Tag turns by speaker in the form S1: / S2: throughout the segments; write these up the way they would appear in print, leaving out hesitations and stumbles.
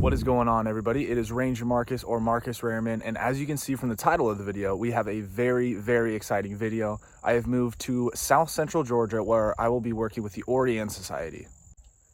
S1: What is going on, everybody? It is RangerMarcus or Marcus Rarement, and as you can see from the title of the video, we have a very exciting video. I have moved to South Central Georgia, where I will be working with the Orianne Society.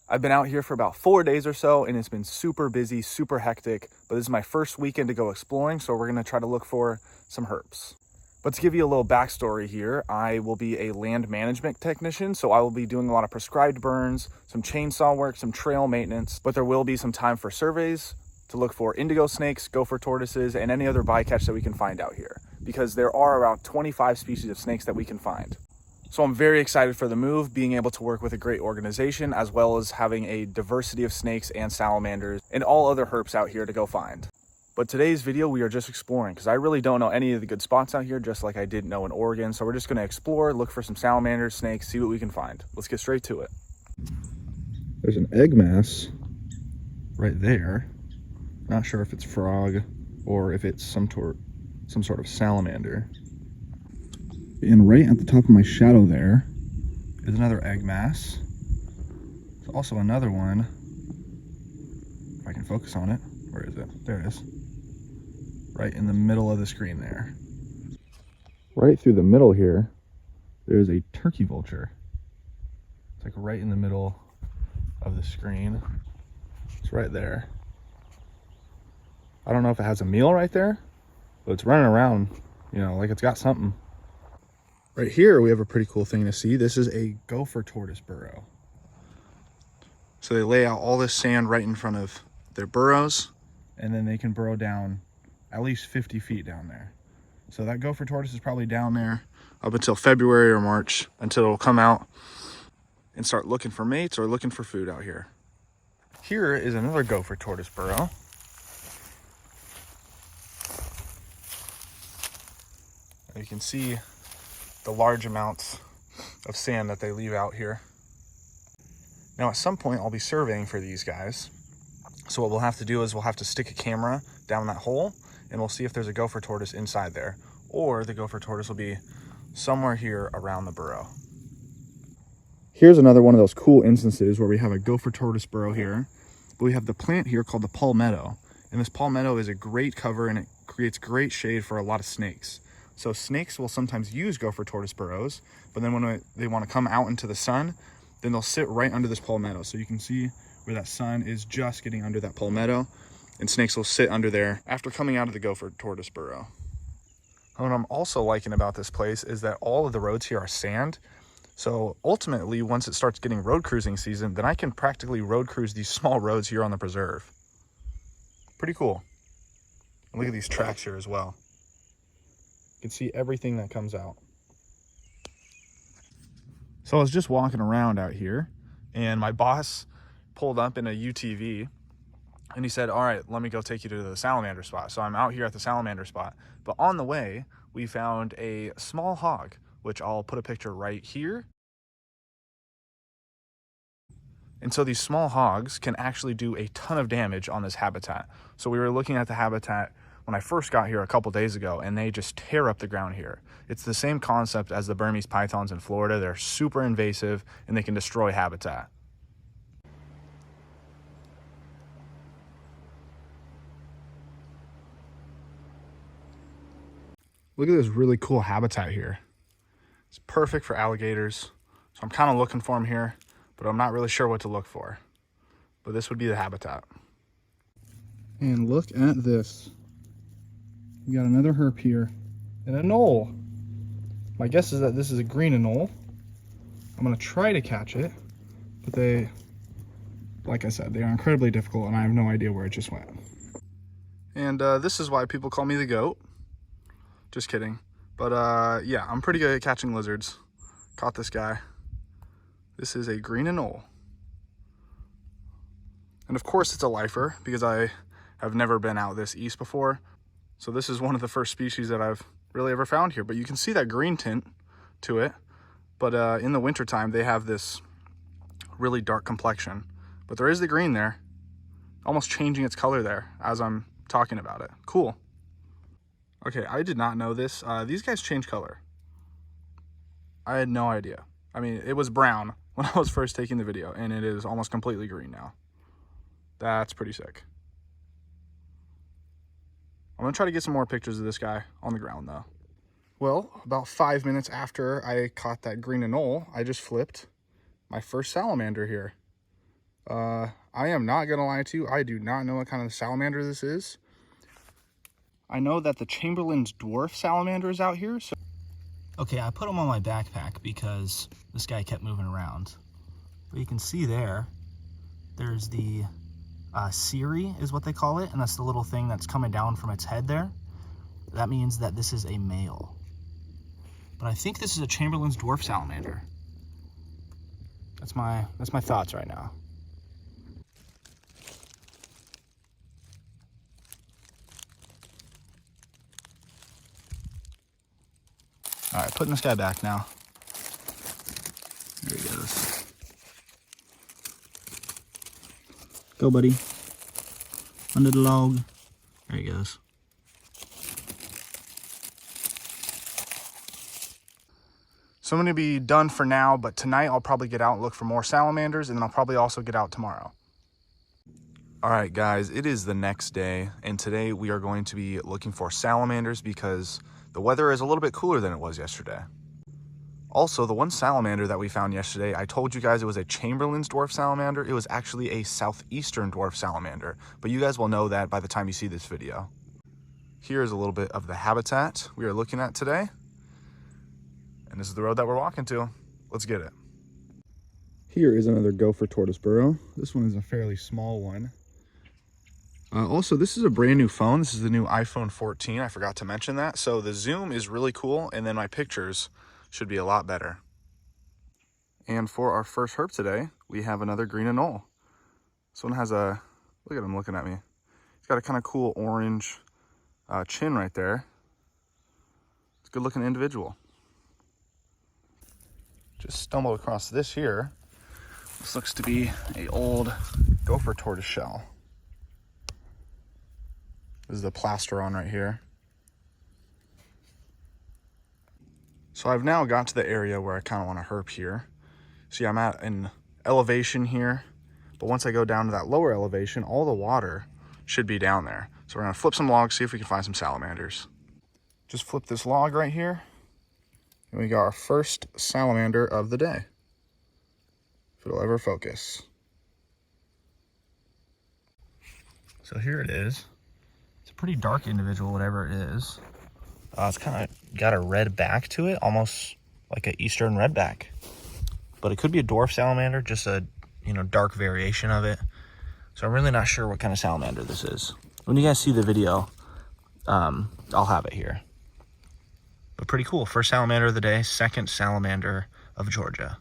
S1: I've been out here for about 4 days or so, and it's been super busy, super hectic, but this is my first weekend to go exploring, so we're gonna try to look for some herps. But to give you a little backstory here, I will be a land management technician, so I will be doing a lot of prescribed burns, some chainsaw work, some trail maintenance, but there will be some time for surveys to look for indigo snakes, gopher tortoises, and any other bycatch that we can find out here, because there are around 25 species of snakes that we can find. So I'm very excited for the move, being able to work with a great organization, as well as having a diversity of snakes and salamanders and all other herps out here to go find. But today's video, we are just exploring, because I really don't know any of the good spots out here, just like I didn't know in Oregon. So we're just going to explore, look for some salamanders, snakes, see what we can find. Let's get straight to it. There's an egg mass right there. Not sure if it's frog or if it's some sort of salamander. And right at the top of my shadow there is another egg mass. There's also another one. If I can focus on it. Where is it? There it is. Right in the middle of the screen there. Right through the middle here, there's a turkey vulture. It's like right in the middle of the screen. It's right there. I don't know if it has a meal right there, but it's running around, you know, like it's got something. Right here, we have a pretty cool thing to see. This is a gopher tortoise burrow. So they lay out all this sand right in front of their burrows, and then they can burrow down at least 50 feet down there. So that gopher tortoise is probably down there up until February or March, until it'll come out and start looking for mates or looking for food out here. Here is another gopher tortoise burrow. You can see the large amounts of sand that they leave out here. Now at some point I'll be surveying for these guys. So what we'll have to do is we'll have to stick a camera down that hole, and we'll see if there's a gopher tortoise inside there, or the gopher tortoise will be somewhere here around the burrow. Here's another one of those cool instances where we have a gopher tortoise burrow here, but we have the plant here called the palmetto, and this palmetto is a great cover and it creates great shade for a lot of snakes. So snakes will sometimes use gopher tortoise burrows, but then when they want to come out into the sun, then they'll sit right under this palmetto. So you can see where that sun is just getting under that palmetto, and snakes will sit under there after coming out of the gopher tortoise burrow. What I'm also liking about this place is that all of the roads here are sand. So ultimately, once it starts getting road cruising season, then I can practically road cruise these small roads here on the preserve. Pretty cool. And look at these tracks here as well. You can see everything that comes out. So I was just walking around out here, and my boss pulled up in a UTV, and he said, all right, let me go take you to the salamander spot. So I'm out here at the salamander spot, but on the way we found a small hog, which I'll put a picture right here. And so these small hogs can actually do a ton of damage on this habitat. So we were looking at the habitat when I first got here a couple days ago, and they just tear up the ground here. It's the same concept as the Burmese pythons in Florida. They're super invasive and they can destroy habitat. Look at this really cool habitat here. It's perfect for alligators. So I'm kind of looking for them here, but I'm not really sure what to look for. But this would be the habitat. And look at this. We got another herp here and a knoll. My guess is that this is a green anole. I'm gonna try to catch it, but they, like I said, they are incredibly difficult, and I have no idea where it just went. And this is why people call me the goat. Just kidding. But yeah, I'm pretty good at catching lizards. Caught this guy. This is a green anole. And of course it's a lifer, because I have never been out this east before. So this is one of the first species that I've really ever found here. But you can see that green tint to it. But in the wintertime, they have this really dark complexion. But there is the green there, almost changing its color there as I'm talking about it. Cool. Okay, I did not know this. These guys change color. I had no idea. I mean, it was brown when I was first taking the video, and it is almost completely green now. That's pretty sick. I'm gonna try to get some more pictures of this guy on the ground though. Well, about 5 minutes after I caught that green anole, I just flipped my first salamander here. I am not gonna lie to you, I do not know what kind of salamander this is. I know that the Chamberlain's dwarf salamander is out here. So okay, I put him on my backpack because this guy kept moving around. But you can see there's the Siri is what they call it, and that's the little thing that's coming down from its head there. That means that this is a male. But I think this is a Chamberlain's dwarf salamander. That's my thoughts right now. All right, putting this guy back now. There he goes. Go, buddy. Under the log. There he goes. So I'm going to be done for now, but tonight I'll probably get out and look for more salamanders, and then I'll probably also get out tomorrow. All right, guys, it is the next day, and today we are going to be looking for salamanders because the weather is a little bit cooler than it was yesterday. Also, the one salamander that we found yesterday, I told you guys it was a Chamberlain's dwarf salamander. It was actually a southeastern dwarf salamander, but you guys will know that by the time you see this video. Here's a little bit of the habitat we are looking at today. And this is the road that we're walking to. Let's get it. Here is another Gopher tortoise burrow. This one is a fairly small one. Also, this is a brand new phone. This is the new iPhone 14. I forgot to mention that. So the zoom is really cool, and then my pictures should be a lot better. And for our first herp today, we have another green anole. This one has a, look at him looking at me. He's got a kind of cool orange chin right there. It's a good looking individual. Just stumbled across this here. This looks to be an old Gopher tortoise shell. This is the plaster on right here. So I've now got to the area where I kind of want to herp here. See, I'm at an elevation here, but once I go down to that lower elevation, all the water should be down there. So we're gonna flip some logs, see if we can find some salamanders. Just flip this log right here, and we got our first salamander of the day. If it'll ever focus. So here it is. It's a pretty dark individual, whatever it is. It's kind of got a red back to it, almost like an eastern redback. But it could be a dwarf salamander, just a dark variation of it. So I'm really not sure what kind of salamander this is. When you guys see the video, I'll have it here. But pretty cool. First salamander of the day, second salamander of Georgia.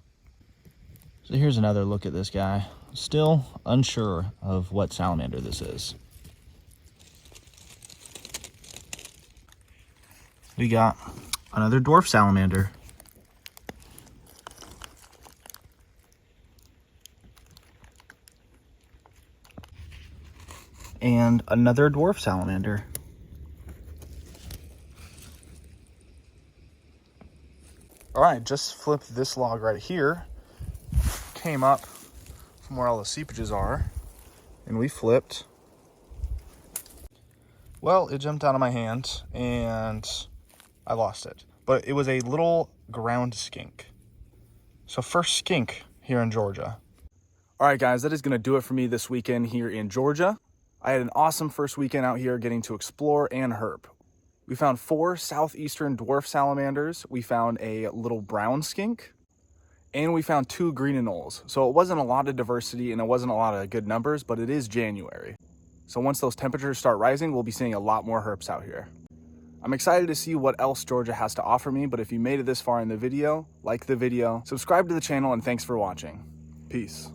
S1: So here's another look at this guy. Still unsure of what salamander this is. We got another dwarf salamander. And another dwarf salamander. All right, just flipped this log right here. Came up from where all the seepages are, and we flipped. Well, it jumped out of my hand, and I lost it. But it was a little ground skink. So first skink here in Georgia. All right, guys, that is going to do it for me this weekend here in Georgia. I had an awesome first weekend out here getting to explore and herp. We found 4 southeastern dwarf salamanders. We found a little brown skink. And we found 2 green anoles. So it wasn't a lot of diversity and it wasn't a lot of good numbers, but it is January. So once those temperatures start rising, we'll be seeing a lot more herps out here. I'm excited to see what else Georgia has to offer me, but if you made it this far in the video, like the video, subscribe to the channel, and thanks for watching. Peace.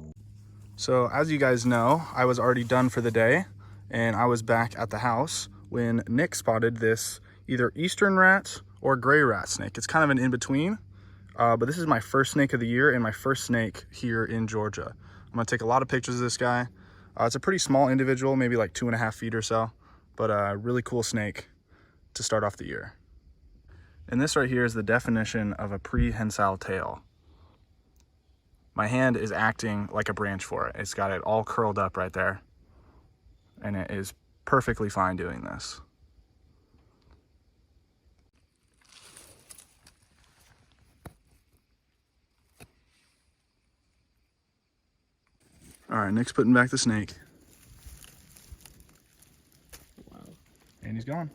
S1: So as you guys know, I was already done for the day, and I was back at the house when Nick spotted this either eastern rat or gray rat snake. It's kind of an in-between, but this is my first snake of the year and my first snake here in Georgia. I'm gonna take a lot of pictures of this guy. It's a pretty small individual, maybe like 2.5 feet or so, but a really cool snake to start off the year. And this right here is the definition of a prehensile tail. My hand is acting like a branch for it. It's got it all curled up right there, and it is perfectly fine doing this. All right, Nick's putting back the snake.
S2: Wow.
S1: And he's gone.